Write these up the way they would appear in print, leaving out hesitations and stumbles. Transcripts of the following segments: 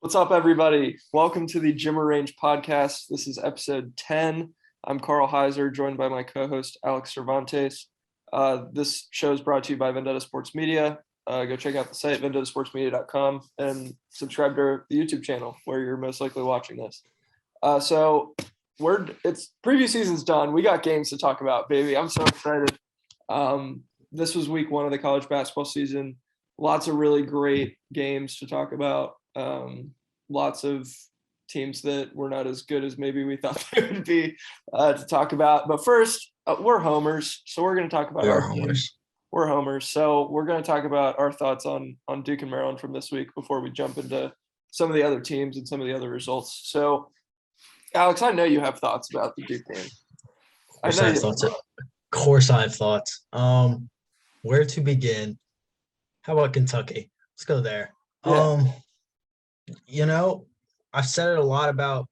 What's up, everybody? Welcome to the Gym Range podcast. This is episode 10. I'm Carl Heiser, joined by my co-host, Alex Cervantes. This show is brought to you by Vendetta Sports Media. Go check out the site, vendettasportsmedia.com, and subscribe to the YouTube channel where you're most likely watching this. It's preview season's done. We got games to talk about, baby. I'm so excited. This was week one of the college basketball season. Lots of really great games to talk about. Lots of teams that were not as good as maybe we thought they would be to talk about. But first, we're homers, so we're going to talk about our homers. We're homers, so we're going to talk about our thoughts on Duke and Maryland from this week before we jump into some of the other teams and some of the other results. So, Alex, I know you have thoughts about the Duke game. Of course I have thoughts. Where to begin? How about Kentucky? Let's go there. Yeah. I've said it a lot about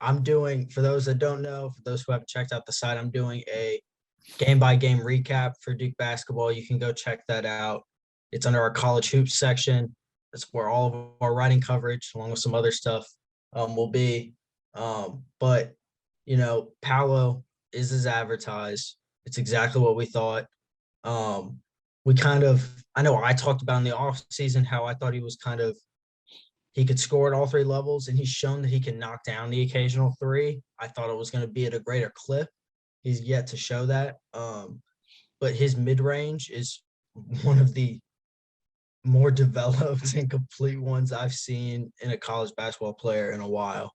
for those that don't know, for those who haven't checked out the site, I'm doing a game-by-game recap for Duke basketball. You can go check that out. It's under our college hoops section. That's where all of our writing coverage, along with some other stuff, will be. But Paolo is as advertised. It's exactly what we thought. I know I talked about in the offseason how I thought he could score at all three levels, and he's shown that he can knock down the occasional three. I thought it was going to be at a greater clip. He's yet to show that. But his mid-range is one of the more developed and complete ones I've seen in a college basketball player in a while.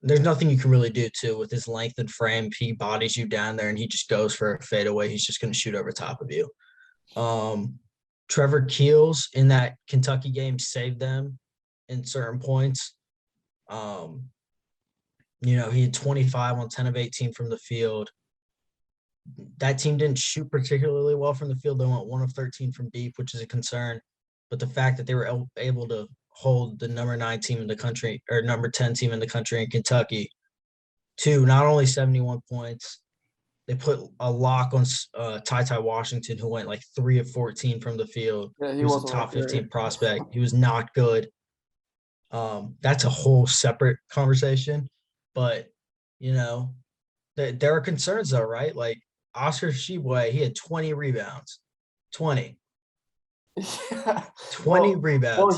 There's nothing you can really do, too, with his length and frame. He bodies you down there, and he just goes for a fadeaway. He's just going to shoot over top of you. Trevor Keels in that Kentucky game saved them in certain points. He had 25 on 10 of 18 from the field. That team didn't shoot particularly well from the field. They went 1 of 13 from deep, which is a concern. But the fact that they were able to hold the number 9 team in the country, or number 10 team in the country in Kentucky, to not only 71 points, they put a lock on Ty Washington, who went like 3 of 14 from the field. Yeah, he was a top 15 prospect. He was not good. That's a whole separate conversation. But, there are concerns though, right? Like Oscar Tshiebwe, he had 20 rebounds. 20. Yeah. 20 rebounds. Well,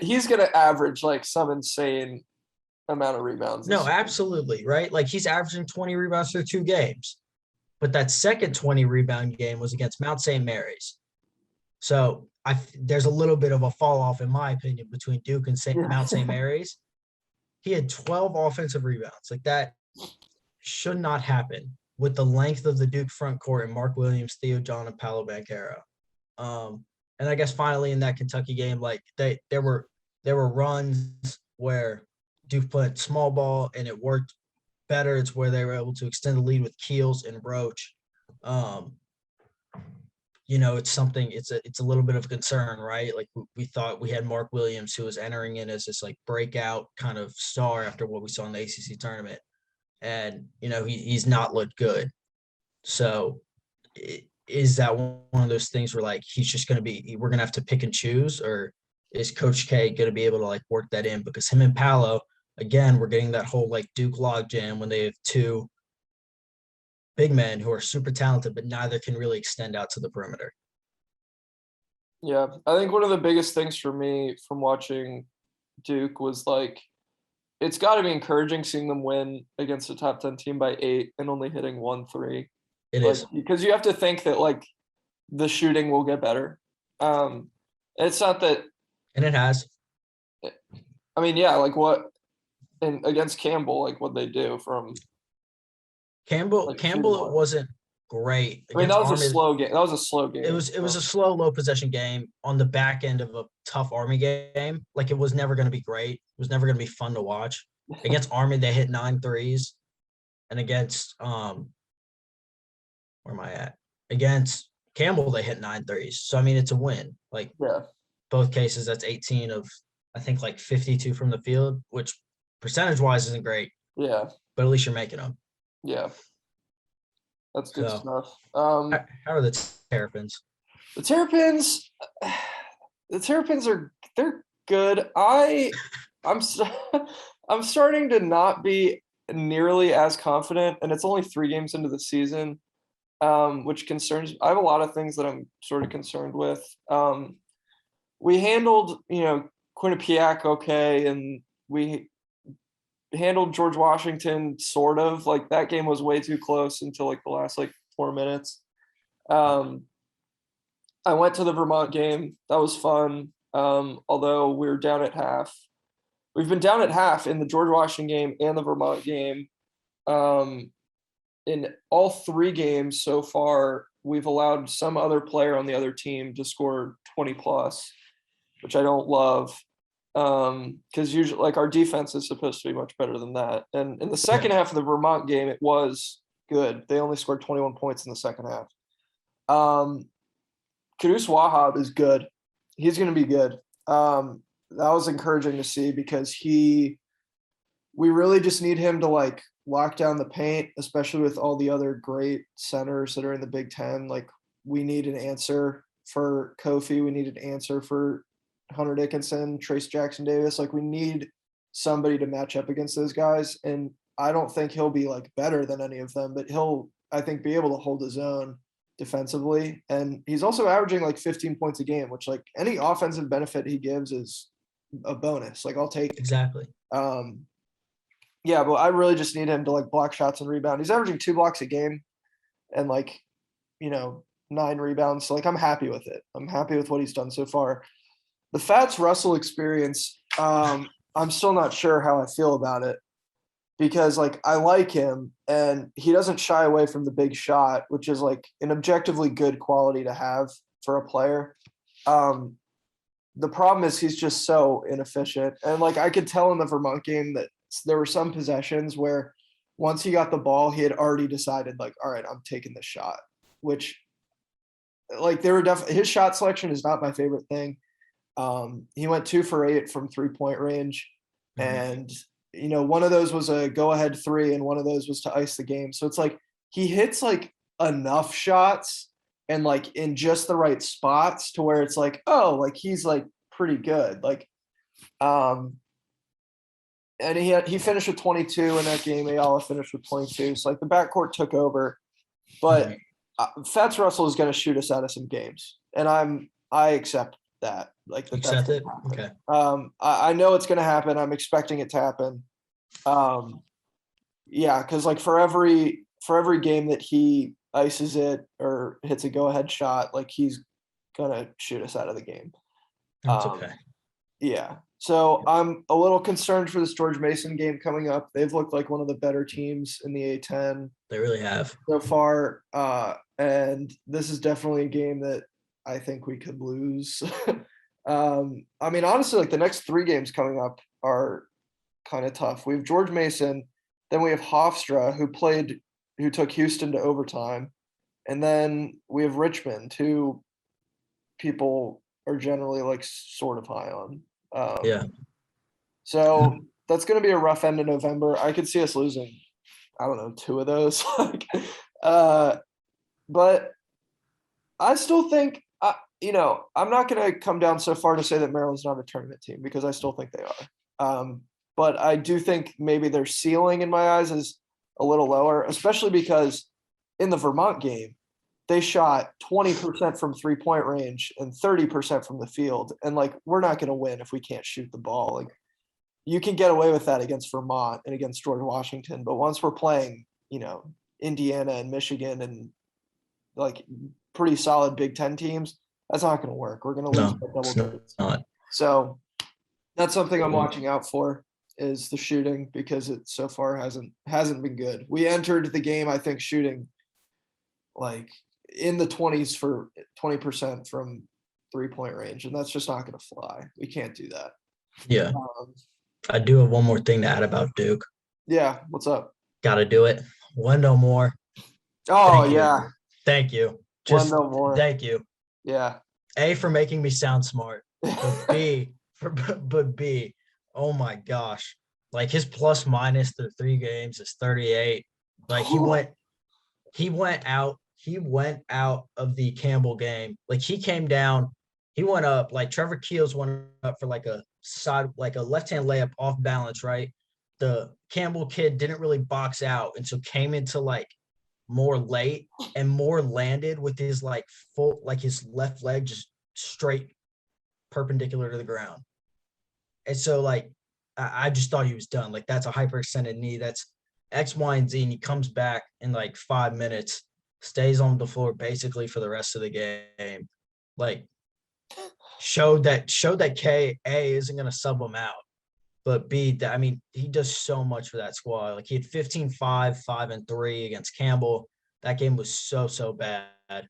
he's gonna average like some insane amount of rebounds. No, absolutely, right? Like he's averaging 20 rebounds through 2 games. But that second 20 rebound game was against Mount St. Mary's. So there's a little bit of a fall off, in my opinion, between Duke and Mount St. Mary's. He had 12 offensive rebounds. Like that should not happen with the length of the Duke front court and Mark Williams, Theo John, and Paolo Banchero. And I guess finally in that Kentucky game, like there were runs where Duke played small ball and it worked better. It's where they were able to extend the lead with Keels and Roach. It's a little bit of a concern, right? Like we thought we had Mark Williams, who was entering in as this like breakout kind of star after what we saw in the ACC tournament. And, he's not looked good. So is that one of those things where like, we're going to have to pick and choose, or is Coach K going to be able to like work that in? Because him and Paolo, again, we're getting that whole like Duke log jam when they have 2 big men who are super talented, but neither can really extend out to the perimeter. Yeah, I think one of the biggest things for me from watching Duke was like, it's got to be encouraging seeing them win against a top 10 team by 8 and only hitting 1 3. It is. Because you have to think that like the shooting will get better. It's not that. And it has. I mean, yeah, like what, and against Campbell, like what they do from Campbell, it wasn't great. I mean, that was a slow game. That was a slow game. It was a slow, low possession game on the back end of a tough Army game. Like it was never going to be great. It was never going to be fun to watch. Against Army, they hit 9 threes, and against where am I at? Against Campbell, they hit 9 threes. So I mean, it's a win. Like both cases, that's 18 of I think like 52 from the field, which percentage-wise isn't great. Yeah, but at least you're making them. Yeah. That's good stuff. How are the Terrapins? The Terrapins they're good. I'm I'm starting to not be nearly as confident, and it's only 3 games into the season, which concerns. I have a lot of things that I'm sort of concerned with. We handled, Quinnipiac okay, and we handled George Washington sort of. Like that game was way too close until like the last like 4 minutes. Um, I went to the Vermont game. That was fun. Although we were down at half. We've been down at half in the George Washington game and the Vermont game. In all 3 games so far, we've allowed some other player on the other team to score 20 plus, which I don't love. Because usually, like, our defense is supposed to be much better than that. And in the second half of the Vermont game, it was good. They only scored 21 points in the second half. Kudus Wahab is good. He's going to be good. That was encouraging to see because we really just need him to like lock down the paint, especially with all the other great centers that are in the Big Ten. Like we need an answer for Kofi. We need an answer for Hunter Dickinson, Trace Jackson Davis. Like we need somebody to match up against those guys. And I don't think he'll be like better than any of them, but he'll, I think, be able to hold his own defensively. And he's also averaging like 15 points a game, which like any offensive benefit he gives is a bonus. Like I'll take it. Exactly. Yeah, but I really just need him to like block shots and rebound. He's averaging 2 blocks a game and like, 9 rebounds. So like I'm happy with it. I'm happy with what he's done so far. The Fats Russell experience, I'm still not sure how I feel about it because like I like him and he doesn't shy away from the big shot, which is like an objectively good quality to have for a player. The problem is he's just so inefficient. And like I could tell in the Vermont game that there were some possessions where once he got the ball, he had already decided like, all right, I'm taking this shot, which like they were definitely, his shot selection is not my favorite thing. He went 2 for 8 from 3-point range. And, one of those was a go ahead 3 and one of those was to ice the game. So it's like, he hits like enough shots and like in just the right spots to where it's like, oh, like he's like pretty good. Like, and he finished with 22 in that game. Ayala finished with 22. So like the backcourt took over, but Fats Russell is going to shoot us out of some games, and I accept that. Like Accept it. Okay. I know it's going to happen. I'm expecting it to happen. Yeah, because like for every game that he ices it or hits a go ahead shot, like he's gonna shoot us out of the game. That's okay. Yeah. So I'm a little concerned for this George Mason game coming up. They've looked like one of the better teams in the A10. They really have so far. And this is definitely a game that I think we could lose. I mean, honestly, like the next 3 games coming up are kind of tough. We have George Mason, then we have Hofstra, who took Houston to overtime, and then we have Richmond, who people are generally like sort of high on. So that's going to be a rough end of November. I could see us losing, I don't know, 2 of those. But I still think, I'm not going to come down so far to say that Maryland's not a tournament team because I still think they are. But I do think maybe their ceiling in my eyes is a little lower, especially because in the Vermont game, they shot 20% from 3-point range and 30% from the field. And like, we're not going to win if we can't shoot the ball. Like you can get away with that against Vermont and against George Washington. But once we're playing, Indiana and Michigan and like pretty solid Big Ten teams, that's not going to work. We're going to lose by double digits. So that's something I'm watching out for is the shooting because it so far hasn't been good. We entered the game, I think, shooting like in the 20s for 20% from 3-point range, and that's just not going to fly. We can't do that. Yeah. I do have one more thing to add about Duke. Yeah. What's up? Got to do it. One no more. Oh, yeah. Thank you. Just one no more. Thank you. Yeah. A, for making me sound smart, but B, oh my gosh. Like his plus minus through 3 games is 38. Like he went out of the Campbell game. Like he came down, he went up, like Trevor Keels went up for like a side, like a left-hand layup off balance, right? The Campbell kid didn't really box out, and so came into like more late and more landed with his like full, like his left leg just straight perpendicular to the ground. And so like I just thought he was done. Like that's a hyperextended knee. That's X, Y, and Z. And he comes back in like 5 minutes, stays on the floor basically for the rest of the game. Like showed that KA isn't gonna sub him out. But B, I mean, he does so much for that squad. Like he had 15, 5, 5, and 3 against Campbell. That game was so bad.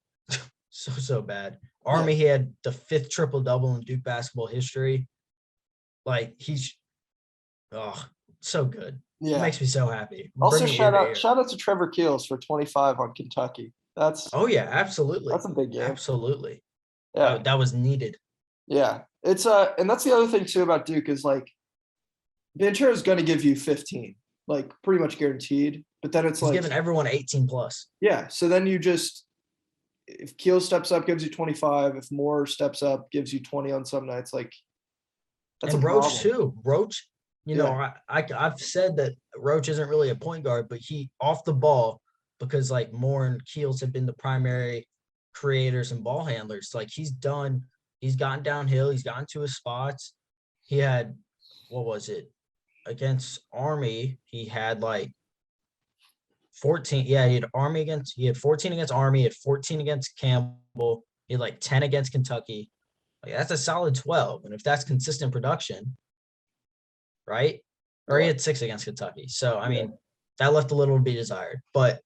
so bad. Army, he had the 5th triple-double in Duke basketball history. Like he's so good. Yeah. It makes me so happy. Also, shout out to Trevor Keels for 25 on Kentucky. Yeah, absolutely. That's a big game. Absolutely. Yeah. That was needed. Yeah. It's and that's the other thing too about Duke is like Ventura is going to give you 15, like pretty much guaranteed. But then it's He's giving everyone 18 plus. Yeah. So then you just, if Keel steps up, gives you 25. If Moore steps up, gives you 20 on some nights. Like that's and a Roach problem. too. Roach, I've said that Roach isn't really a point guard, but he off the ball because like Moore and Keels have been the primary creators and ball handlers. Like he's gotten downhill. He's gotten to his spots. He had, what was it? Against Army, he had like 14. Yeah, he had 14 against Army, he had 14 against Campbell, he had like 10 against Kentucky. Like that's a solid 12. And if that's consistent production, right? Or he had 6 against Kentucky. So I mean, that left a little to be desired. But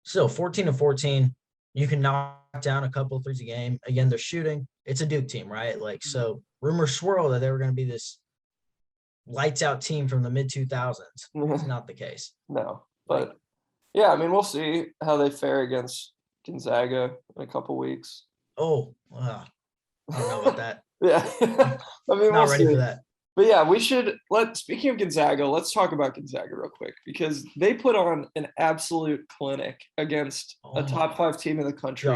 still 14 to 14, you can knock down a couple of threes a game. Again, they're shooting. It's a Duke team, right? Like, so rumors swirl that they were going to be this lights out team from the mid 2000s. It's not the case. No, but yeah, I mean, we'll see how they fare against Gonzaga in a couple weeks. Oh, I don't know about that. Yeah, I mean, not ready for that. But yeah, speaking of Gonzaga, let's talk about Gonzaga real quick because they put on an absolute clinic against a top 5 team in the country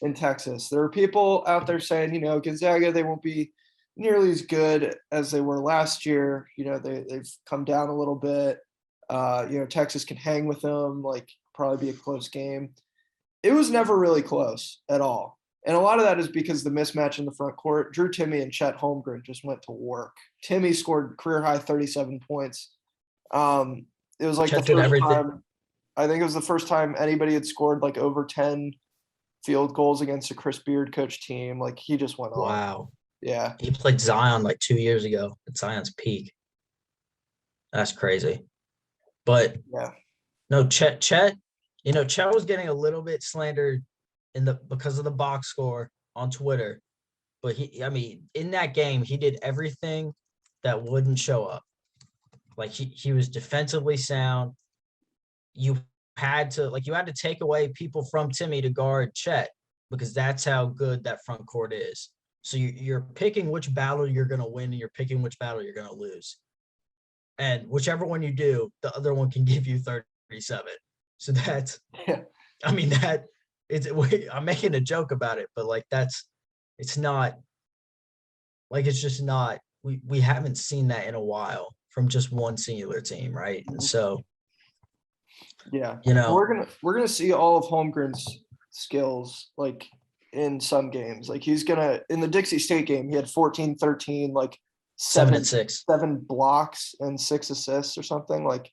in Texas. There are people out there saying, Gonzaga, they won't be nearly as good as they were last year. They've come down a little bit. Texas can hang with them, like probably be a close game. It was never really close at all. And a lot of that is because the mismatch in the front court. Drew Timme and Chet Holmgren just went to work. Timme scored career-high 37 points. It was like Chet the first time. I think it was the first time anybody had scored like over 10 field goals against a Chris Beard coach team. Like he just went on. Wow. Yeah. He played Zion like 2 years ago at Zion's peak. That's crazy. But no, Chet, Chet was getting a little bit slandered because of the box score on Twitter. But in that game, he did everything that wouldn't show up. Like he was defensively sound. You had to take away people from Timme to guard Chet because that's how good that front court is. So you're picking which battle you're going to win and you're picking which battle you're going to lose. And whichever one you do, the other one can give you 37. So that's, I'm making a joke about it, but like it's not, like it's just not, we haven't seen that in a while from just one singular team, right? And so, we're gonna see all of Holmgren's skills like in some games. Like he's gonna, in the Dixie State game, he had 14, 13, like 7 and 6, 7 blocks and 6 assists or something. Like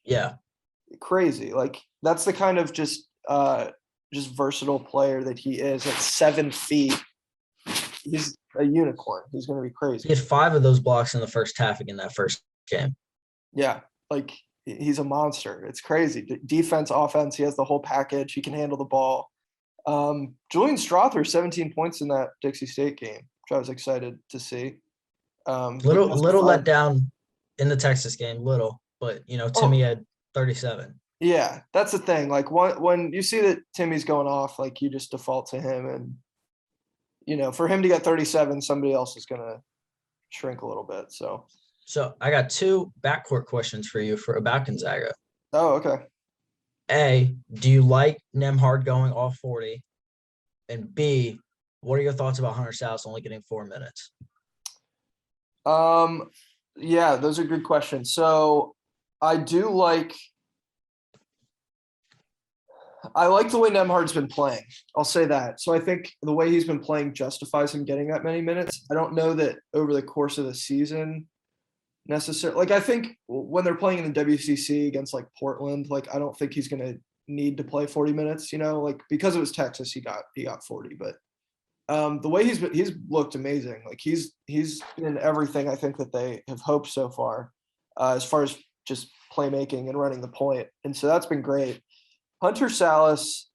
crazy. Like that's the kind of just versatile player that he is. At 7 feet, he's a unicorn. He's going to be crazy. He had 5 of those blocks in the first half in that first game. Yeah, like he's a monster. It's crazy. Defense, offense, he has the whole package. He can handle the ball. Julian Strother, 17 points in that Dixie State game, which I was excited to see. Little let down in the Texas game, but Timme had 37. Yeah, that's the thing. Like when you see that Timmy's going off, like you just default to him, and for him to get 37, somebody else is gonna shrink a little bit. So I got 2 backcourt questions for you about Gonzaga. Oh, okay. A, do you like Nembhard going off 40? And B, what are your thoughts about Hunter South only getting 4 minutes? Yeah, those are good questions. So I do I like the way Nemhard's been playing. I'll say that. So I think the way he's been playing justifies him getting that many minutes. I don't know that over the course of the season necessarily. Like I think when they're playing in the WCC against like Portland, like I don't think he's going to need to play 40 minutes. Like because it was Texas, he got 40. But the way he's looked amazing. Like he's been everything I think that they have hoped so as far as just playmaking and running the point, and so that's been great. Hunter Salas,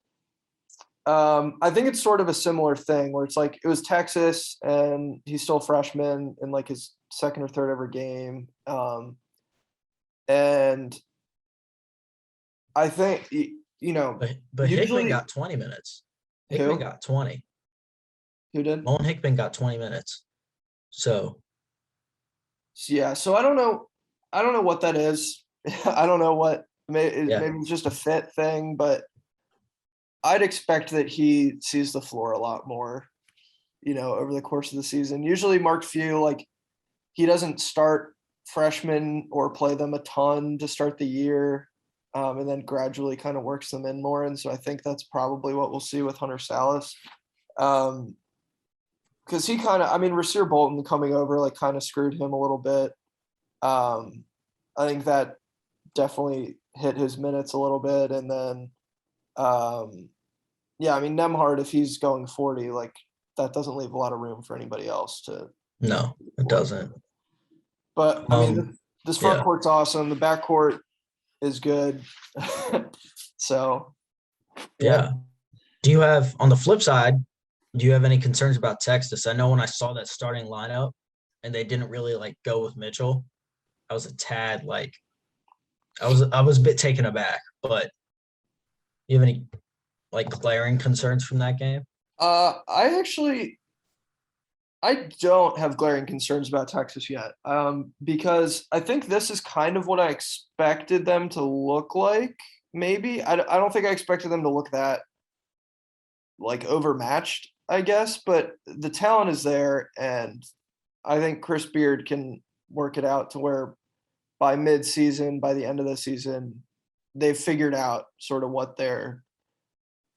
I think it's sort of a similar thing where it's like it was Texas and he's still a freshman in like his second or third ever game. And I think, But Hickman usually got 20 minutes. who? Hickman got 20. Who did? Mullen Hickman got 20 minutes. So Yeah. So I don't know. I don't know what that is. I don't know what, maybe yeah, it's just a fit thing, but I'd expect that he sees the floor a lot more, over the course of the season. Usually Mark Few, like he doesn't start freshmen or play them a ton to start the year, and then gradually kind of works them in more. And so I think that's probably what we'll see with Hunter Salas. Because he kind of, I mean, Rasir Bolton coming over like kind of screwed him a little bit. I think that definitely hit his minutes a little bit. And then, yeah, I mean, Nemhard, if he's going 40, like that doesn't leave a lot of room for anybody else to. no, it doesn't. But I mean, this front yeah. court's awesome. The back court is good. So, Yeah. Do you have, on the flip side, do you have any concerns about Texas? I know when I saw that starting lineup and they didn't really like go with Mitchell, I was a tad like, I was a bit taken aback, but you have any like glaring concerns from that game? I don't have glaring concerns about Texas yet, because I think this is kind of what I expected them to look like. Maybe I don't think I expected them to look that like overmatched, I guess, but the talent is there, and I think Chris Beard can work it out to where by mid-season, by the end of the season, they've figured out sort of what their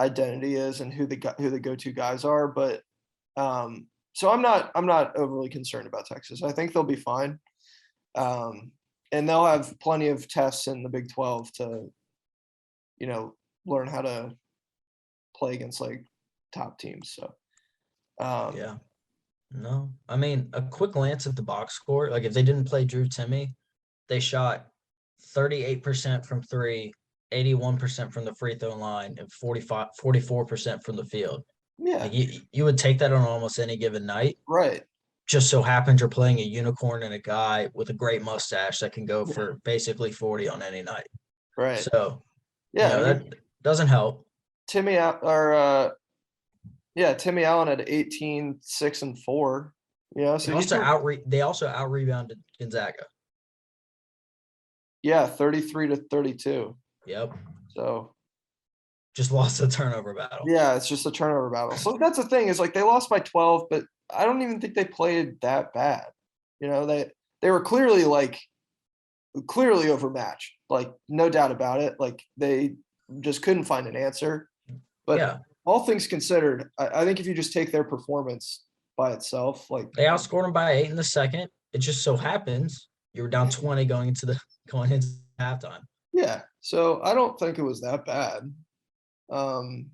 identity is and who the go-to guys are. But so I'm not overly concerned about Texas. I think they'll be fine, and they'll have plenty of tests in the Big 12 to, learn how to play against like top teams. So Yeah. No, I mean, a quick glance at the box score. Like if they didn't play Drew Timme, they shot 38% from three, 81% from the free throw line, and 44% from the field. yeah, Like you would take that on almost any given night. right. Just so happens you're playing a unicorn and a guy with a great mustache that can go Yeah. for basically 40 on any night. Right. So, Yeah, I mean, that doesn't help. Timmy Allen had 18, 6, and 4. So They also out rebounded Gonzaga. 33 to 32. Yep. So just lost the turnover battle. Yeah, it's just a turnover battle. So that's the thing is like they lost by 12, but I don't even think they played that bad. They were clearly overmatched, like no doubt about it. Like they just couldn't find an answer. But yeah, all things considered, I think if you just take their performance by itself, like they outscored them by 8 in the second. It just so happens you were down 20 going into halftime. Yeah, so I don't think it was that bad. I'm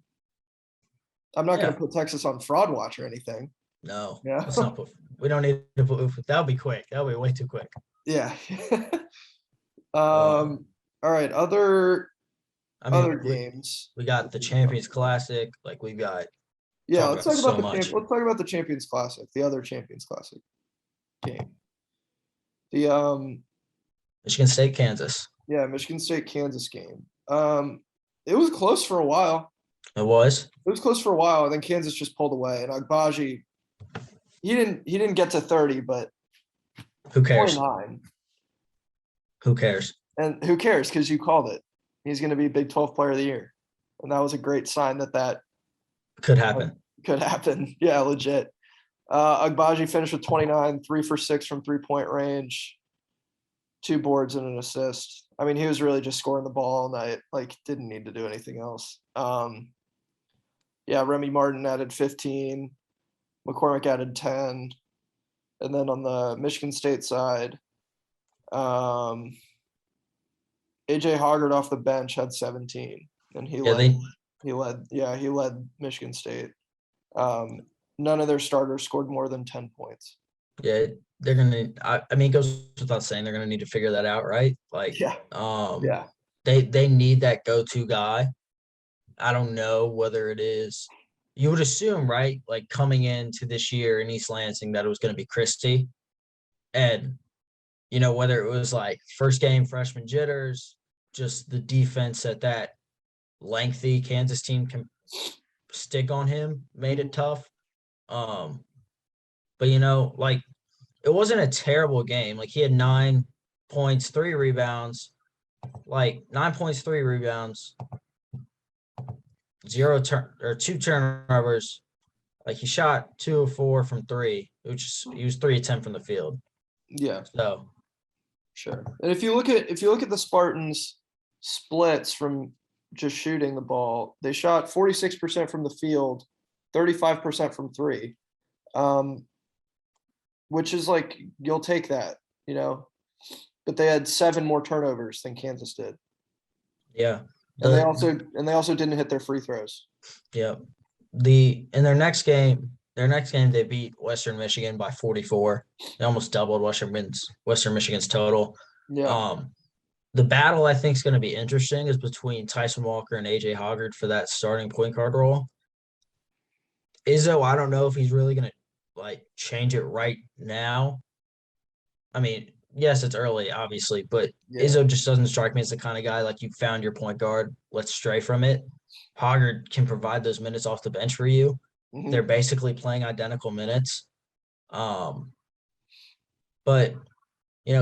not going to put Texas on fraud watch or anything. No, yeah, let's not put. We don't need to put. That'll be quick. That'll be way too quick. Yeah. All right. Other games. We got the Champions Classic. Like we got. Yeah, let's talk about the Champions Classic. The other Champions Classic game. The Michigan State, Kansas. Yeah, Michigan State, Kansas game. It was close for a while. It was close for a while, and then Kansas just pulled away. And Agbaji, he didn't get to 30, but who cares? 29. Who cares? And who cares? Because you called it. He's going to be Big 12 Player of the Year, and that was a great sign that could happen. Could happen. Yeah, legit. Agbaji finished with 29, 3 for 6 from 3-point range, 2 boards and an assist. I mean, he was really just scoring the ball all night. Like, didn't need to do anything else. Yeah, Remy Martin added 15. McCormick added 10. And then on the Michigan State side, AJ Hoggard off the bench had 17, and he led Michigan State. None of their starters scored more than 10 points. Yeah, they're gonna. I mean, it goes without saying they're gonna need to figure that out, right? Like, yeah. They need that go-to guy. I don't know whether it is. You would assume, right? Like coming into this year in East Lansing, that it was going to be Christie, and whether it was like first game freshman jitters, just the defense that lengthy Kansas team can stick on him made it tough. But like it wasn't a terrible game. Like he had 9 points, 3 rebounds, like 9 points, 3 rebounds, 2 turnovers. Like he shot 2 of 4 from 3, he was 3 of 10 from the field. Yeah. So sure. And if you look at the Spartans splits from just shooting the ball, they shot 46% from the field, 35% from 3. Which is like, you'll take that, but they had 7 more turnovers than Kansas did. Yeah. And they also didn't hit their free throws. Yeah. In their next game they beat Western Michigan by 44. They almost doubled Western Michigan's total. Yeah. The battle I think is going to be interesting is between Tyson Walker and AJ Hoggard for that starting point guard role. Izzo, I don't know if he's really going to like change it right now. I mean, yes, it's early, obviously, but Izzo just doesn't strike me as the kind of guy like you found your point guard, let's stray from it. Hoggard can provide those minutes off the bench for you. Mm-hmm. They're basically playing identical minutes. But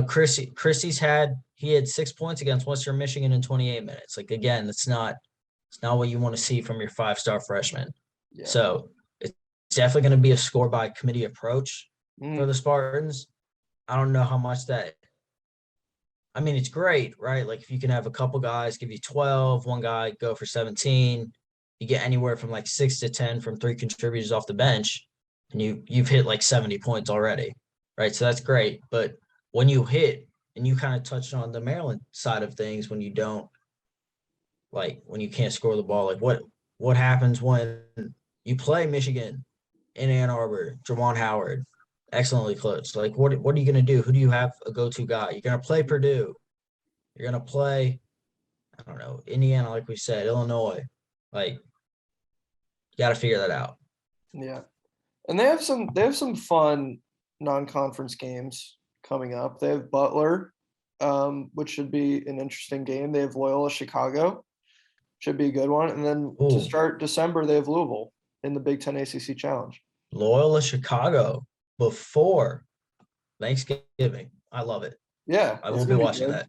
Christie's had 6 points against Western Michigan in 28 minutes. Like again, it's not what you want to see from your 5-star freshman. Yeah. So it's definitely going to be a score by committee approach for the Spartans. I don't know how much that. I mean, it's great, right? Like if you can have a couple guys give you 12, one guy go for 17, you get anywhere from like 6 to 10 from 3 contributors off the bench, and you've hit like 70 points already, right? So that's great. But when you hit, and you kind of touched on the Maryland side of things, when you can't score the ball, like what happens when you play Michigan in Ann Arbor, Juwan Howard, excellently close. Like, what are you going to do? Who do you have a go-to guy? You're going to play Purdue. You're going to play, I don't know, Indiana, like we said, Illinois. Like, you got to figure that out. Yeah. And they have some fun non-conference games coming up. They have Butler, which should be an interesting game. They have Loyola Chicago. Should be a good one. And then to start December, they have Louisville in the Big Ten ACC Challenge. Loyola Chicago before Thanksgiving. I love it. Yeah. I will be watching that.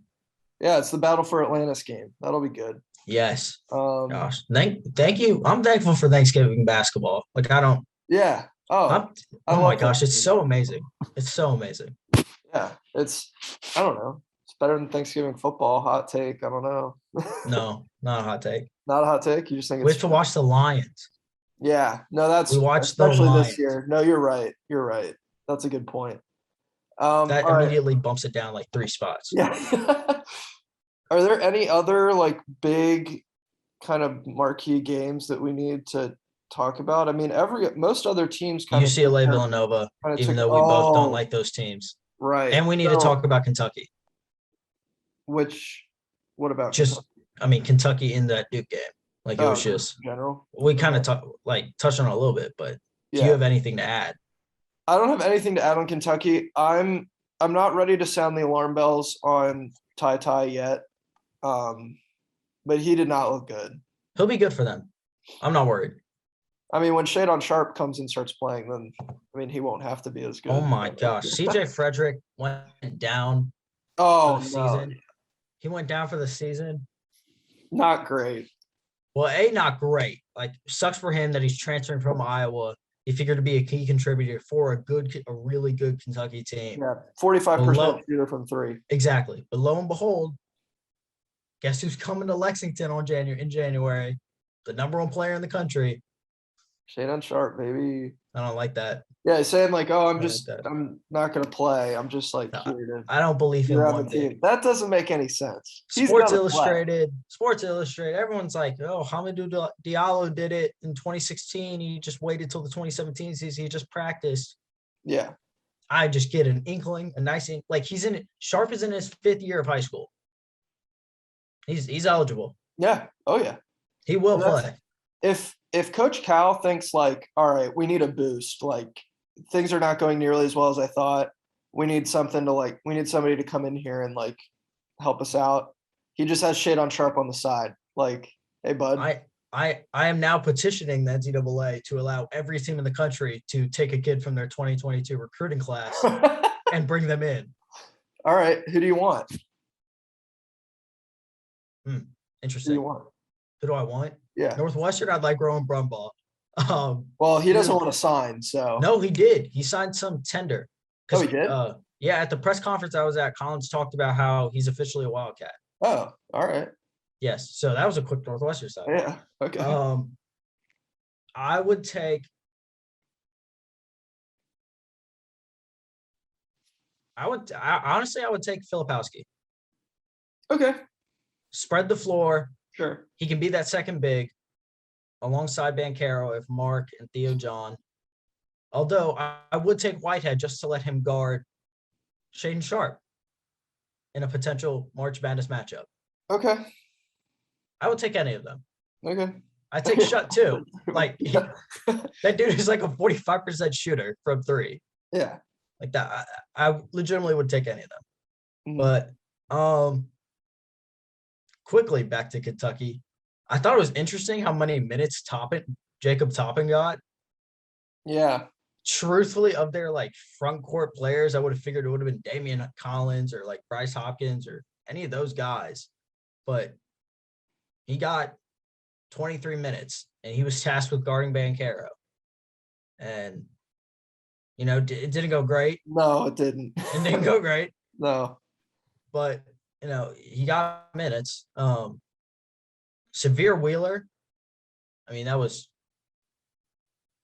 Yeah, it's the Battle for Atlantis game. That'll be good. Yes. Gosh. Thank you. I'm thankful for Thanksgiving basketball. Like I don't. Yeah. Oh my gosh, it's so amazing. It's so amazing. Yeah. I don't know. It's better than Thanksgiving football. Hot take. I don't know. No, not a hot take. Not a hot take. You just think we have to watch the Lions. Yeah. No, we watched especially this year. No, you're right. You're right. That's a good point. That immediately bumps it down like 3 spots. Yeah. Are there any other like big kind of marquee games that we need to talk about? I mean, most other teams kind UCLA, Villanova, even though we both don't like those teams. Right. And we need to talk about Kentucky. What about Kentucky? I mean, Kentucky in that Duke game. Like it was just general. We kind of touched on it a little bit, but do you have anything to add? I don't have anything to add on Kentucky. I'm not ready to sound the alarm bells on Ty yet. But he did not look good. He'll be good for them. I'm not worried. I mean, when Shadon Sharp comes and starts playing, then he won't have to be as good. Oh my gosh, CJ Frederick went down. Oh, for the season. He went down for the season. Not great. Well, not great. Like, sucks for him that he's transferring from Iowa He figured to be a key contributor for a really good Kentucky team. Yeah, 45% shooter from three. Exactly. But lo and behold, guess who's coming to Lexington in January? The number one player in the country. Shadon Sharp, baby. I don't like that. Yeah, he's saying like, oh, I'm not gonna play. I'm just like here to. I don't believe him one bit. That doesn't make any sense. Sports Illustrated, everyone's like, oh, Hamidou Diallo did it in 2016. He just waited till the 2017 season. He just practiced. Yeah. I just get an inkling, like Sharp is in his 5th year of high school. He's eligible. Yeah. Oh yeah. He will play. If Coach Cal thinks like, all right, we need a boost, like things are not going nearly as well as I thought. We need somebody to come in here and like help us out. He just has Shadon Sharp on the side. Like, hey bud. I am now petitioning the NCAA to allow every team in the country to take a kid from their 2022 recruiting class and bring them in. All right. Who do you want? Interesting. Who do you want? Who do I want? Yeah. Northwestern, I'd like Rowan Brumbaugh. Well, he doesn't want to sign, so. No, he did. He signed some tender. Oh, he did? Yeah, at the press conference I was at, Collins talked about how he's officially a Wildcat. Oh, all right. Yes, so that was a quick Northwestern side. Yeah, okay. I would take Filipowski. Okay. Spread the floor. Sure. He can be that second big alongside Banchero if Mark and Theo John. Although I would take Whitehead just to let him guard Shadon Sharp in a potential March Madness matchup. Okay. I would take any of them. Okay. I take Shut too. Like that dude is like a 45% shooter from three. Yeah. Like that. I legitimately would take any of them. Mm. But quickly back to Kentucky. I thought it was interesting how many minutes Jacob Toppin got. Yeah. Truthfully, of their like front court players, I would have figured it would have been Damian Collins or like Bryce Hopkins or any of those guys. But he got 23 minutes and he was tasked with guarding Banchero. And, it didn't go great. No, it didn't. It didn't go great. No. But, he got minutes. Severe Wheeler, that was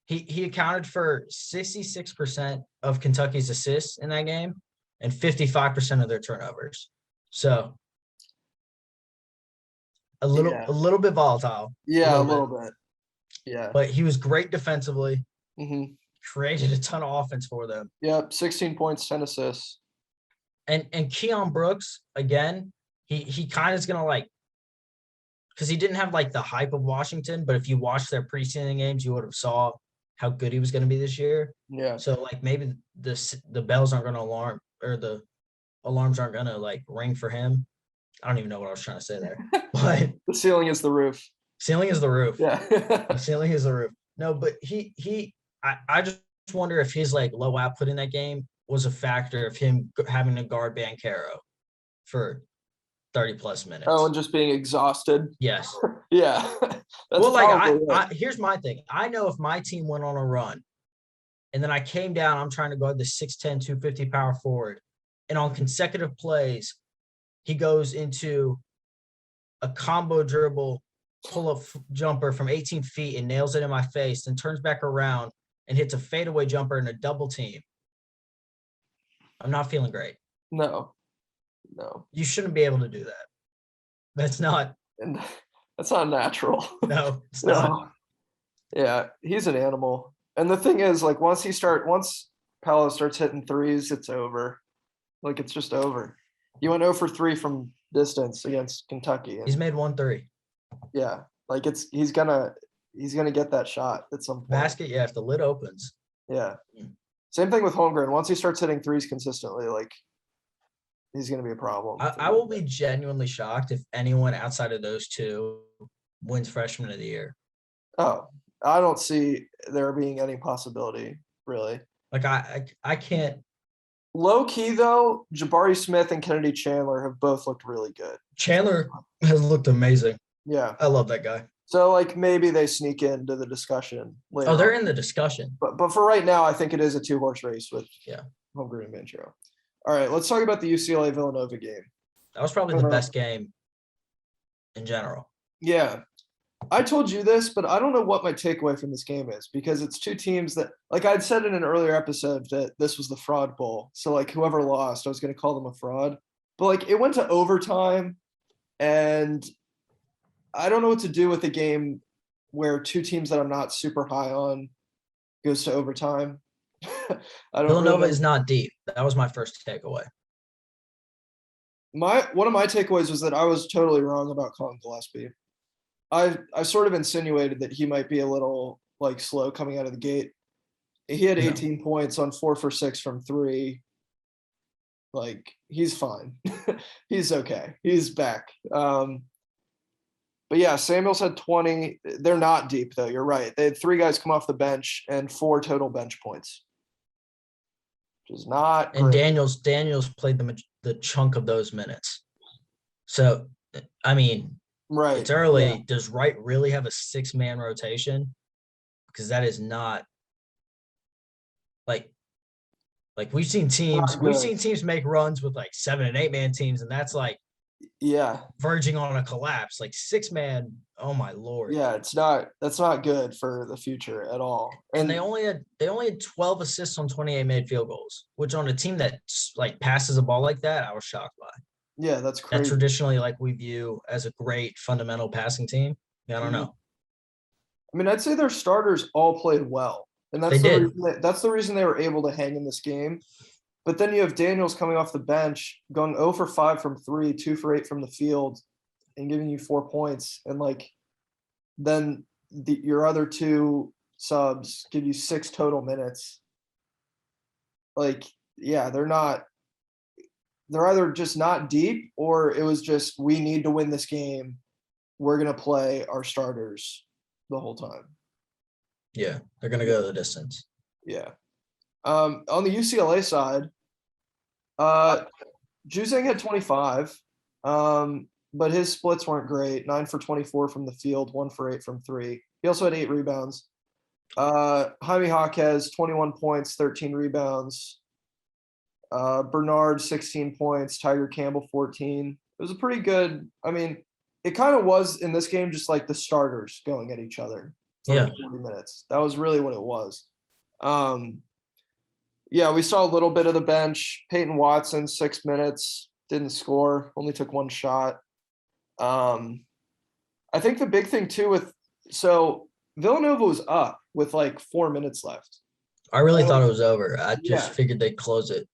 he accounted for 66% of Kentucky's assists in that game and 55% of their turnovers. So a little bit volatile. Yeah, a little bit. Yeah. But he was great defensively. Mm-hmm. Created a ton of offense for them. Yep, 16 points, 10 assists. And Keon Brooks, again, he kind of is going to because he didn't have the hype of Washington, but if you watched their preseason games, you would have saw how good he was going to be this year. Yeah. So maybe the bells aren't going to alarm, or the alarms aren't going to ring for him. I don't even know what I was trying to say there. But the ceiling is the roof. Ceiling is the roof. Yeah. The ceiling is the roof. No, but I just wonder if his low output in that game was a factor of him having to guard Banchero for 30 plus minutes. Oh, and just being exhausted. Yes. Yeah. Well, here's my thing. I know if my team went on a run and then I came down, I'm trying to guard the 6'10", 250 power forward, and on consecutive plays, he goes into a combo dribble, pull-up jumper from 18 feet and nails it in my face, then turns back around and hits a fadeaway jumper in a double team. I'm not feeling great. No. You shouldn't be able to do that. That's not natural. No, it's not. No. Yeah, he's an animal. And the thing is, once Paolo starts hitting threes, it's over. It's just over. You went 0 for 3 from distance against Kentucky. He's made 1 3. Yeah, he's gonna get that shot at some point. Basket, yeah, if the lid opens. Yeah. Same thing with Holmgren. Once he starts hitting threes consistently, he's going to be a problem. I will be genuinely shocked if anyone outside of those two wins Freshman of the Year. Oh, I don't see there being any possibility, really. I can't. Low key, though, Jabari Smith and Kennedy Chandler have both looked really good. Chandler has looked amazing. Yeah. I love that guy. So like maybe they sneak into the discussion later. Oh, they're in the discussion. But for right now, I think it is a 2-horse race with Yeah. Holmgren and Banchero. All right, let's talk about the UCLA Villanova game. That was probably the best game in general. Yeah. I told you this, but I don't know what my takeaway from this game is because it's two teams that, like I'd said in an earlier episode that this was the fraud bowl. So like whoever lost, I was going to call them a fraud. But like it went to overtime, and I don't know what to do with a game where two teams that I'm not super high on goes to overtime. I don't Villanova really is not deep. That was my first takeaway. one of my takeaways was that I was totally wrong about Colin Gillespie. I sort of insinuated that he might be a little like slow coming out of the gate. He had 18 points on 4 for 6 from 3. Like he's fine. He's okay. He's back. But yeah, Samuels had 20. They're not deep though. You're right. They had 3 guys come off the bench and 4 total bench points, which is not And great. Daniels played the chunk of those minutes. So, I mean, Right. it's early. Yeah. Does Wright really have a 6-man rotation? Because that is not like we've seen teams make runs with like 7 and 8-man teams, and that's like verging on a collapse. Like 6-man, oh my Lord. Yeah, that's not good for the future at all. And they only had 12 assists on 28 made field goals, which on a team that like passes a ball like that, I was shocked by. Yeah, that's crazy. That traditionally like we view as a great fundamental passing team. Yeah, I don't know. I mean, I'd say their starters all played well. And that's the reason they were able to hang in this game. But then you have Daniels coming off the bench, going 0 for 5 from 3, 2 for 8 from the field, and giving you 4 points. And like, then your other 2 subs give you 6 total minutes. Like, yeah, they're either just not deep, or it was just, we need to win this game. We're going to play our starters the whole time. Yeah, they're going to go the distance. Yeah. On the UCLA side, Juzang had 25, but his splits weren't great. 9 for 24 from the field, 1 for 8 from 3. He also had 8 rebounds. Jaime Jaquez, 21 points, 13 rebounds. Bernard, 16 points. Tiger Campbell, 14. It was a pretty good. I mean, it kind of was in this game just like the starters going at each other for 40 minutes. That was really what it was. Yeah, we saw a little bit of the bench. Peyton Watson, 6 minutes, didn't score, only took 1 shot. I think the big thing too so Villanova was up with like 4 minutes left. I really thought it was over. I just figured they'd close it.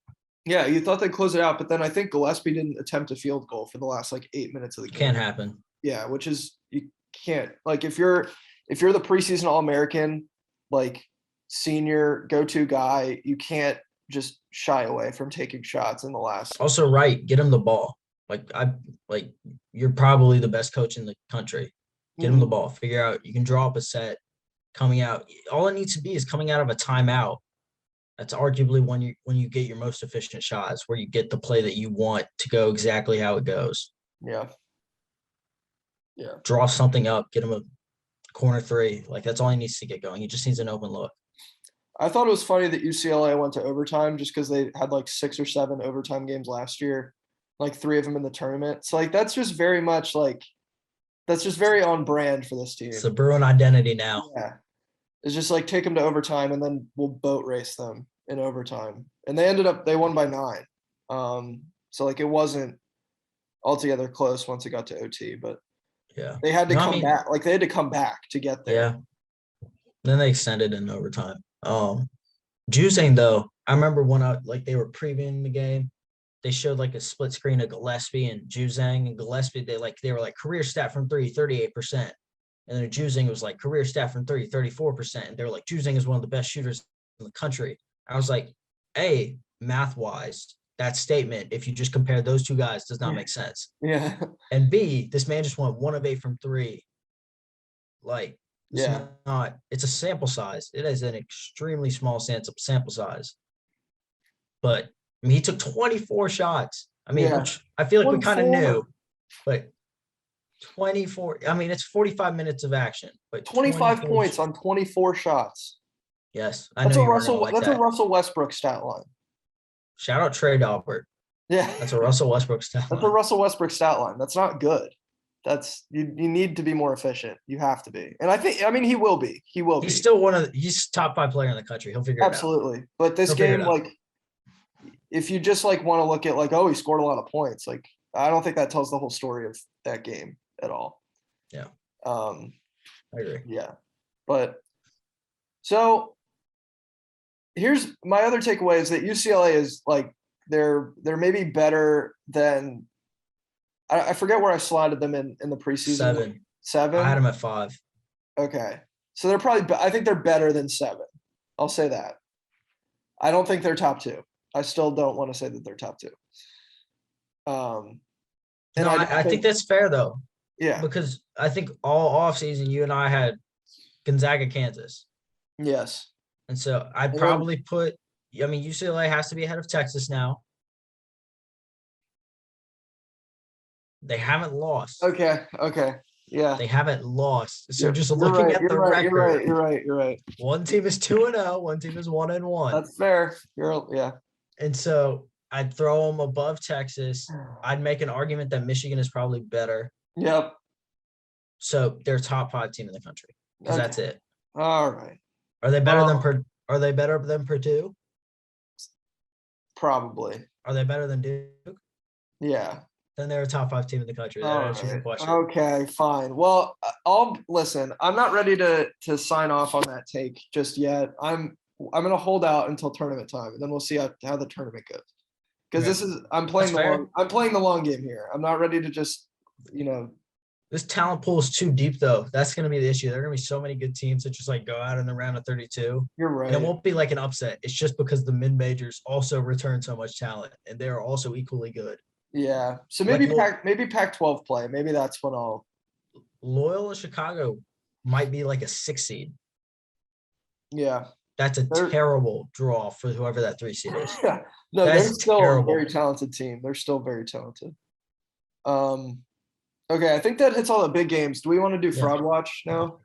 Yeah, you thought they'd close it out, but then I think Gillespie didn't attempt a field goal for the last like 8 minutes of the game. Can't happen. Yeah, which is, you can't, like if you're the preseason All-American, like senior go-to guy, you can't just shy away from taking shots in the last. Also, right, get him the ball. Like you're probably the best coach in the country. Get him the ball. Figure out, you can draw up a set coming out. All it needs to be is coming out of a timeout. That's arguably when you get your most efficient shots, where you get the play that you want to go exactly how it goes. Yeah. Yeah. Draw something up, get him a corner 3. Like that's all he needs to get going. He just needs an open look. I thought it was funny that UCLA went to overtime just because they had like 6 or 7 overtime games last year, like 3 of them in the tournament. So like that's just very much like, that's just very on brand for this team. It's a Bruin identity now. Yeah. It's just like take them to overtime and then we'll boat race them in overtime. And they won by 9. So like it wasn't altogether close once it got to OT, but yeah, they had to come back. Like they had to come back to get there. Yeah. Then they extended in overtime. Juzang though, I remember when they were previewing the game, they showed like a split screen of Gillespie and Juzang, and Gillespie, they were like career stat from 3, 38%. And then Juzang was like career stat from 3, 34%. And they were like, Juzang is one of the best shooters in the country. I was like, A, math wise, that statement, if you just compare those 2 guys, does not make sense. Yeah. And B, this man just went 1 of 8 from 3. Like, it's a sample size. It is an extremely small sample size. But I mean, he took 24 shots. I mean, which I feel like we kind of knew, but 24. I mean, it's 45 minutes of action, but 25 24. points on 24 shots. Yes, I know you were gonna like That's a that. Russell Westbrook stat line. Shout out Trey Dahlberg. Yeah. That's a Russell Westbrook stat That's a line. Russell Westbrook stat line. That's not good. That's you need to be more efficient. You have to be. And I mean he will be. He will be. He's still he's top 5 player in the country. He'll figure it out. Absolutely. But this He'll figure it game, out. like, if you just like want to look at like, oh, he scored a lot of points, like I don't think that tells the whole story of that game at all. Yeah. I agree. Yeah. But so here's my other takeaway is that UCLA is like they're maybe better than I forget where I slotted them in the preseason. 7. 7? I had him at 5. Okay. So they're probably I think they're better than 7. I'll say that. I don't think they're top 2. I still don't want to say that they're top 2. And No, I think that's fair though. Yeah. Because I think all offseason you and I had Gonzaga, Kansas. Yes. And so I'd probably UCLA has to be ahead of Texas now. They haven't lost. Okay. Yeah. They haven't lost. So just You're looking right, at the record. You're right. One team is 2-0, one team is 1-1. That's fair. Yeah. And so I'd throw them above Texas. I'd make an argument that Michigan is probably better. Yep. So they're top 5 team in the country. Because that's it. All right. Are they better than Purdue? Probably. Are they better than Duke? Yeah. Then they're a top 5 team in the country. That answers your question. Okay, fine. Well, I'll listen. I'm not ready to sign off on that take just yet. I'm gonna hold out until tournament time, and then we'll see how the tournament goes. Because I'm playing the long game here. I'm not ready to just This talent pool is too deep, though. That's going to be the issue. There are going to be so many good teams that just go out in the round of 32. You're right. And it won't be like an upset. It's just because the mid-majors also return so much talent, and they're also equally good. Yeah. So maybe Pac-12 play. Maybe that's when I'll. Loyola Chicago might be like a 6 seed. Yeah. That's a terrible draw for whoever that 3 seed is. Yeah. No, they're still a very talented team. They're still very talented. Okay, I think that hits all the big games. Do we want to do Fraud Watch now?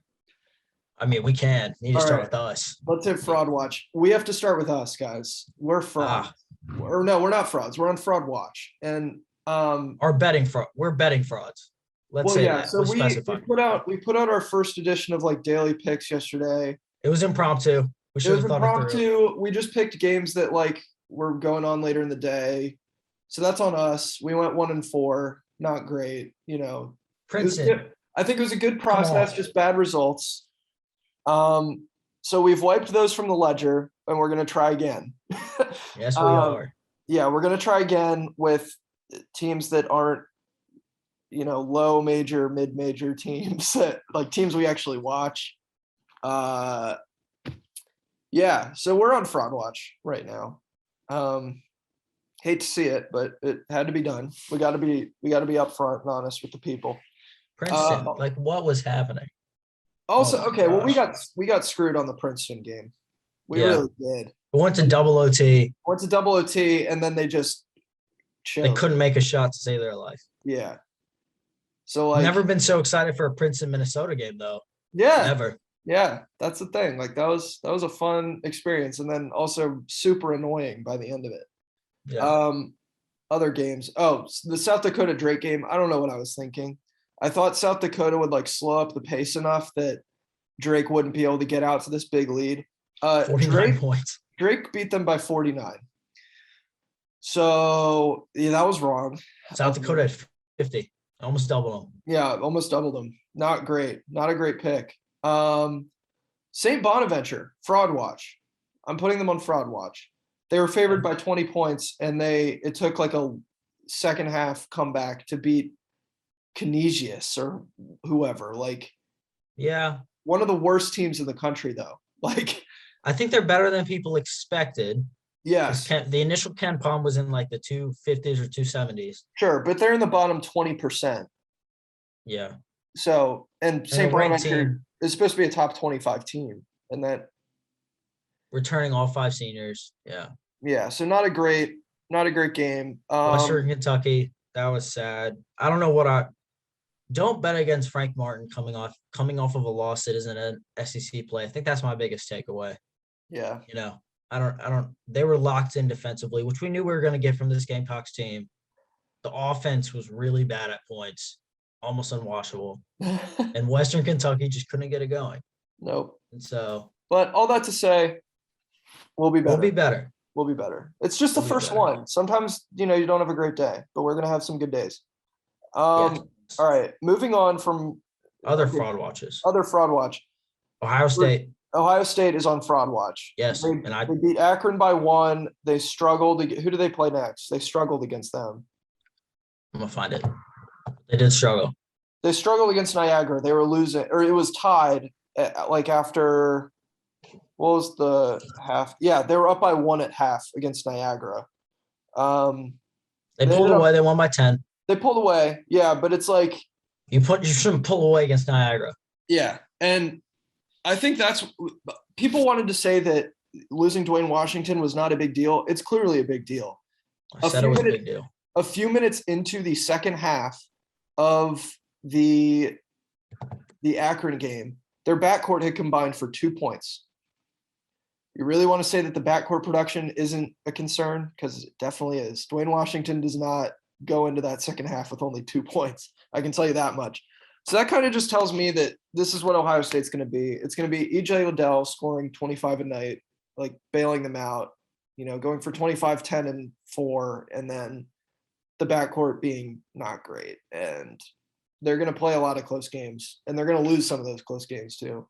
I mean, we can. We need to start with us. Let's hit Fraud Watch. We have to start with us, guys. We're frauds. Or no, we're not frauds. We're on Fraud Watch. And we're betting frauds. Let's say that. So we put out our first edition of daily picks yesterday. It was impromptu. We should have thought it through. We just picked games that were going on later in the day. So that's on us. We went 1-4. Not great, Princeton. I think it was a good process, just bad results. So we've wiped those from the ledger, and we're going to try again. Yes, we are. Yeah, we're going to try again with teams that aren't, low major, mid major teams that teams we actually watch. Yeah, so we're on Fraud Watch right now. Hate to see it, but it had to be done. We got to be upfront and honest with the people. Princeton, what was happening? Also, well, we got screwed on the Princeton game. We really did. We went to double OT. And then they just chilled. They couldn't make a shot to save their life. Yeah. So never been so excited for a Princeton Minnesota game though. Yeah. Never. Yeah, that's the thing. That was a fun experience, and then also super annoying by the end of it. Yeah. Other games. Oh, the South Dakota Drake game. I don't know what I was thinking. I thought South Dakota would slow up the pace enough that Drake wouldn't be able to get out to this big lead. 49 points. Drake beat them by 49. So yeah, that was wrong. South Dakota at 50. Almost double them. Yeah, almost doubled them. Not great. Not a great pick. St. Bonaventure, Fraud Watch. I'm putting them on Fraud Watch. They were favored by 20 points, and it took a second half comeback to beat Canisius or whoever. Yeah. One of the worst teams in the country, though. I think they're better than people expected. Yes. The initial Ken Palm was in the 250s or 270s. Sure, but they're in the bottom 20%. Yeah. So, and St. Bonaventure is supposed to be a top 25 team, and that returning all 5 seniors. Yeah. Yeah. So not a great game. Western Kentucky. That was sad. I don't know don't bet against Frank Martin coming off of a loss that isn't an SEC play. I think that's my biggest takeaway. Yeah. I don't. They were locked in defensively, which we knew we were going to get from this Gamecocks team. The offense was really bad at points, almost unwashable, and Western Kentucky just couldn't get it going. Nope. And so, but all that to say, we'll be better. We'll be better. It's just the first one. Sometimes, you don't have a great day, but we're going to have some good days. All right. Moving on from other fraud watches. Other fraud watch. Ohio State. Ohio State is on fraud watch. Yes. They beat Akron by 1. They struggled. Who do they play next? They struggled against them. I'm going to find it. They did struggle. They struggled against Niagara. They were losing, or it was tied after, what was the half? Yeah, they were up by 1 at half against Niagara. They pulled away. They won by 10. They pulled away. Yeah, but it's like. You shouldn't pull away against Niagara. Yeah, and I think people wanted to say that losing Dwayne Washington was not a big deal. It's clearly a big deal. I said it was a big deal. A few minutes into the second half of the Akron game, their backcourt had combined for 2 points. You really want to say that the backcourt production isn't a concern? Because it definitely is. Dwayne Washington does not go into that second half with only 2 points. I can tell you that much. So that kind of just tells me that this is what Ohio State's going to be. It's going to be E.J. Liddell scoring 25 a night, like bailing them out, going for 25, 10, and 4, and then the backcourt being not great. And they're going to play a lot of close games, and they're going to lose some of those close games too.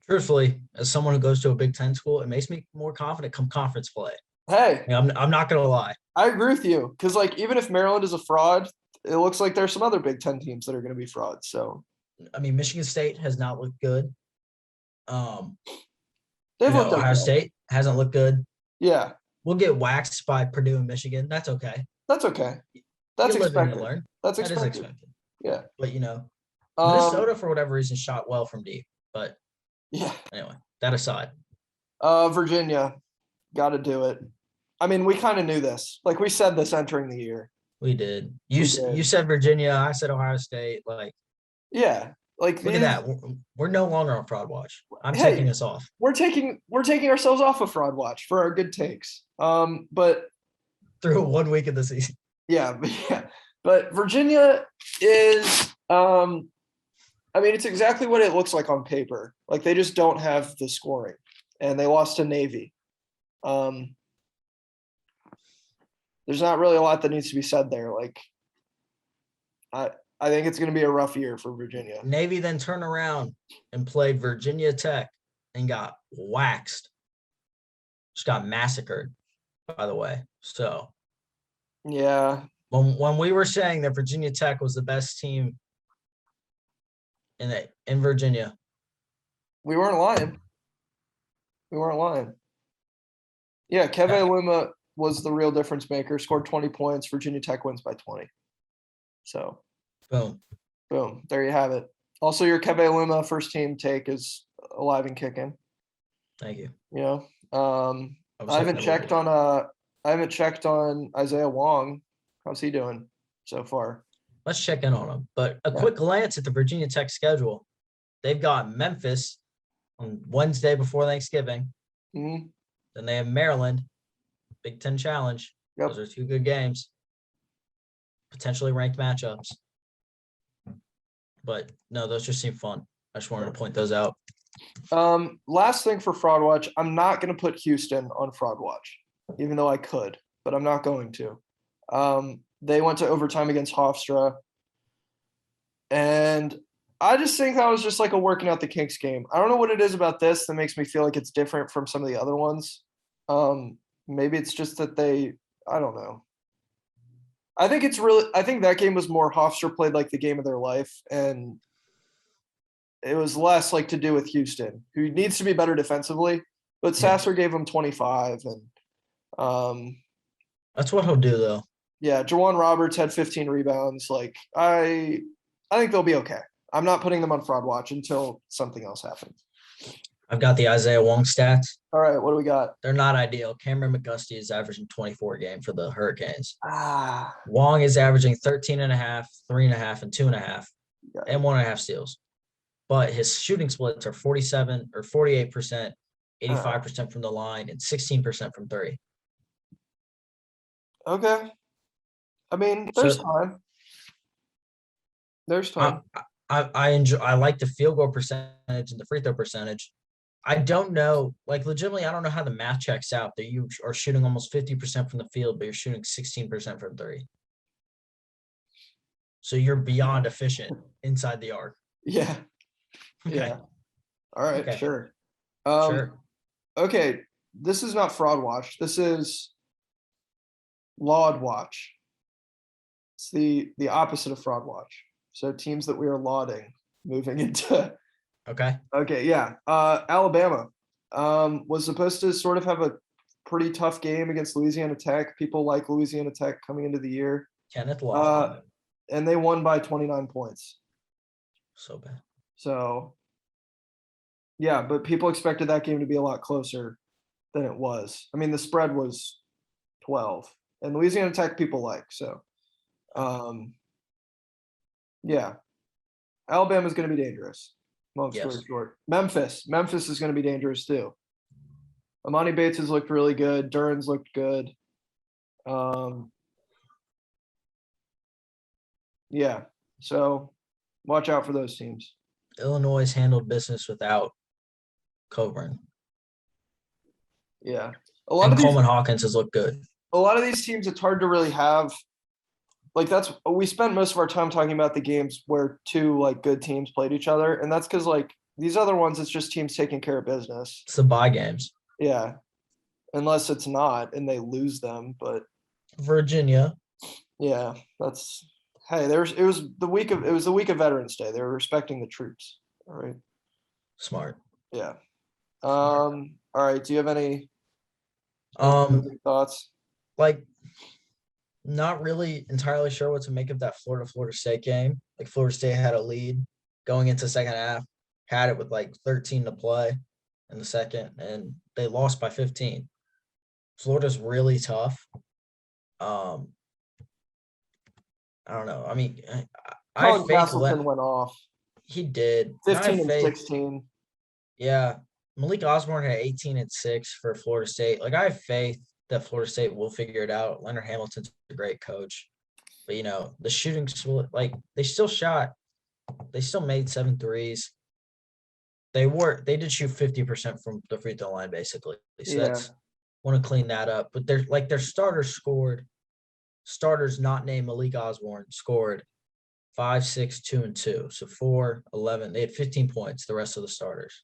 Truthfully, as someone who goes to a Big Ten school, it makes me more confident come conference play. Hey, I'm not going to lie. I agree with you, because even if Maryland is a fraud, it looks like there's some other Big Ten teams that are going to be frauds. So, Michigan State has not looked good. They've looked Ohio State hasn't looked good. Yeah. We'll get waxed by Purdue and Michigan. That's okay. That's okay. That's expected. Learn. That is expected. Yeah. But, Minnesota, for whatever reason, shot well from deep. But, yeah. Anyway, that aside. Virginia, got to do it. We kind of knew this. We said this entering the year. We did. You said Virginia. I said Ohio State. Yeah. Look at that. We're no longer on fraud watch. I'm taking us off. We're taking ourselves off of fraud watch for our good takes. But through 1 week of the season. Yeah. But Virginia is it's exactly what it looks like on paper. They just don't have the scoring. And they lost to Navy. There's not really a lot that needs to be said there. I think it's going to be a rough year for Virginia. Navy then turned around and played Virginia Tech and got waxed. Just got massacred, by the way. So, yeah. When we were saying that Virginia Tech was the best team in Virginia, we weren't lying. Yeah, Keve Aluma was the real difference maker. Scored 20 points. Virginia Tech wins by 20. So. Boom. There you have it. Also, your Keve Aluma first team take is alive and kicking. Thank you. I haven't checked on Isaiah Wong. How's he doing so far? Let's check in on him. But a quick glance at the Virginia Tech schedule. They've got Memphis on Wednesday before Thanksgiving. Mm-hmm. Then they have Maryland, Big Ten Challenge. Yep. Those are 2 good games. Potentially ranked matchups. But no, those just seem fun. I just wanted to point those out. Last thing for Fraud Watch, I'm not going to put Houston on Fraud Watch, even though I could, but I'm not going to. They went to overtime against Hofstra. And I just think that was just a working out the kinks game. I don't know what it is about this that makes me feel like it's different from some of the other ones. Maybe it's just that I don't know. I think that game was more Hofstra played like the game of their life, and it was less to do with Houston, who needs to be better defensively. But Sasser gave him 25, and that's what he'll do, though. Yeah, Jawan Roberts had 15 rebounds. I think they'll be okay. I'm not putting them on Fraud Watch until something else happens. I've got the Isaiah Wong stats. All right, what do we got? They're not ideal. Cameron McGusty is averaging 24 a game for the Hurricanes. Ah, Wong is averaging 13 and a half, 3.5, and 2.5, yeah. and 1.5 steals. But his shooting splits are 47 or 48%, 85% from the line, and 16% from three. Okay. I mean, there's time. There's time. I like the field goal percentage and the free throw percentage. I don't know, like legitimately, I don't know how the math checks out that you are shooting almost 50% from the field, but you're shooting 16% from three. So you're beyond efficient inside the arc. Yeah. Okay. Yeah. All right, Okay. sure. Sure. Okay, this is not fraud watch. This is laud watch. It's the opposite of fraud watch. So teams that we are lauding moving into. Okay. Okay, yeah. Alabama was supposed to sort of have a pretty tough game against Louisiana Tech. People like Louisiana Tech coming into the year. Kenneth Law. And they won by 29 points. So bad. So yeah, but people expected that game to be a lot closer than it was. I mean, the spread was 12, and Louisiana Tech people like, so yeah. Alabama's going to be dangerous. Long story Yes. short. Memphis is going to be dangerous too. Amani Bates has looked really good. Duran's looked good. Yeah. So watch out for those teams. Illinois has handled business without Coburn. Yeah. And Coleman Hawkins has looked good. A lot of these teams, it's hard to really have. Like that's we spent most of our time talking about the games where two like good teams played each other, and that's because like these other ones, it's just teams taking care of business. It's the bye games. Yeah, unless it's not and they lose them, but Virginia. Yeah, that's hey. It was the week of Veterans Day. They were respecting the troops. All right. Smart. Yeah. Smart. All right. Do you have any thoughts? Like, not really entirely sure what to make of that Florida State game. Like Florida State had a lead going into second half, had it with like 13 to play in the second, and they lost by 15. Florida's really tough. I don't know. I mean, I Colin Castleton went off. He did. 15 and 16. Yeah. Malik Osborne had 18 and 6 for Florida State. Like, I have faith that Florida State will figure it out. Leonard Hamilton's a great coach. But, you know, the shooting, like, they still made 7 threes. They did shoot 50% from the free throw line, basically. So want to clean that up. But their starters not named Malik Osborne scored 5, 6, 2, and 2. So 4, 11. They had 15 points, the rest of the starters.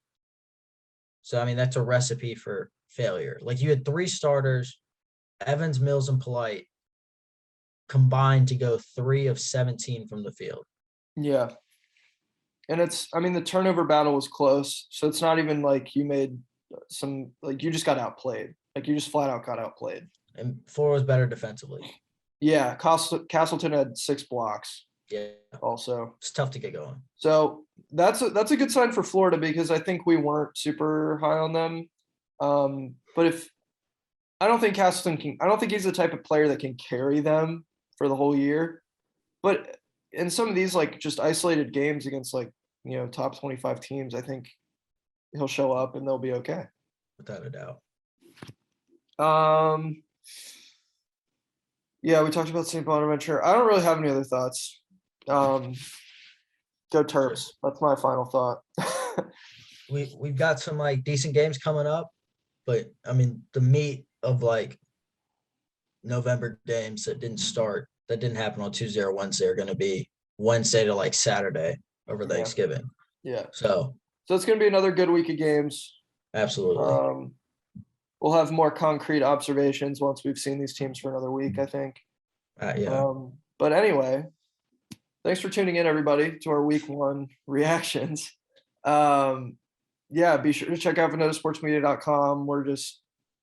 So, I mean, that's a recipe for failure. Like, you had 3 starters, Evans, Mills, and Polite, combined to go 3 of 17 from the field. Yeah. And the turnover battle was close. So it's not even like you made you just got outplayed. Like, you just flat out got outplayed. And Florida was better defensively. Yeah. Castleton had 6 blocks. Yeah. Also, it's tough to get going. So that's a good sign for Florida because I think we weren't super high on them. But I don't think Castleton I don't think he's the type of player that can carry them for the whole year. But in some of these like just isolated games against like, top 25 teams, I think he'll show up and they'll be okay. Without a doubt. Yeah, we talked about St. Bonaventure. I don't really have any other thoughts. Go Terps. That's my final thought. We've got some like decent games coming up, but I mean the meat of like November games that didn't happen on Tuesday or Wednesday are going to be Wednesday to like Saturday over Thanksgiving. Yeah. So it's going to be another good week of games. Absolutely. We'll have more concrete observations once we've seen these teams for another week, I think. Yeah. But anyway, thanks for tuning in, everybody, to our week 1 reactions. Be sure to check out VanetaSportsMedia.com.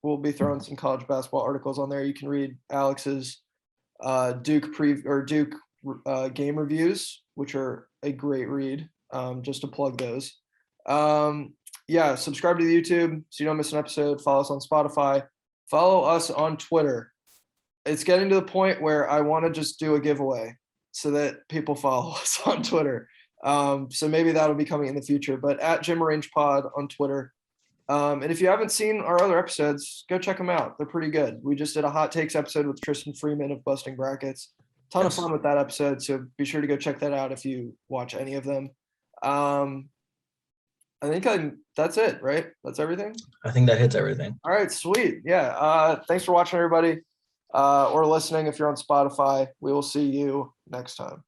We'll be throwing some college basketball articles on there. You can read Alex's Duke game reviews, which are a great read. Just to plug those. yeah, subscribe to the YouTube so you don't miss an episode. Follow us on Spotify. Follow us on Twitter. It's getting to the point where I want to just do a giveaway so that people follow us on Twitter. So maybe that'll be coming in the future, but at Gym Range Pod on Twitter. And if you haven't seen our other episodes, go check them out. They're pretty good. We just did a hot takes episode with Tristan Freeman of Busting Brackets. Ton of fun with that episode. So be sure to go check that out if you watch any of them. I think that's it, right? That's everything. I think that hits everything. All right, sweet. Yeah. Thanks for watching, everybody, or listening if you're on Spotify. We will see you next time.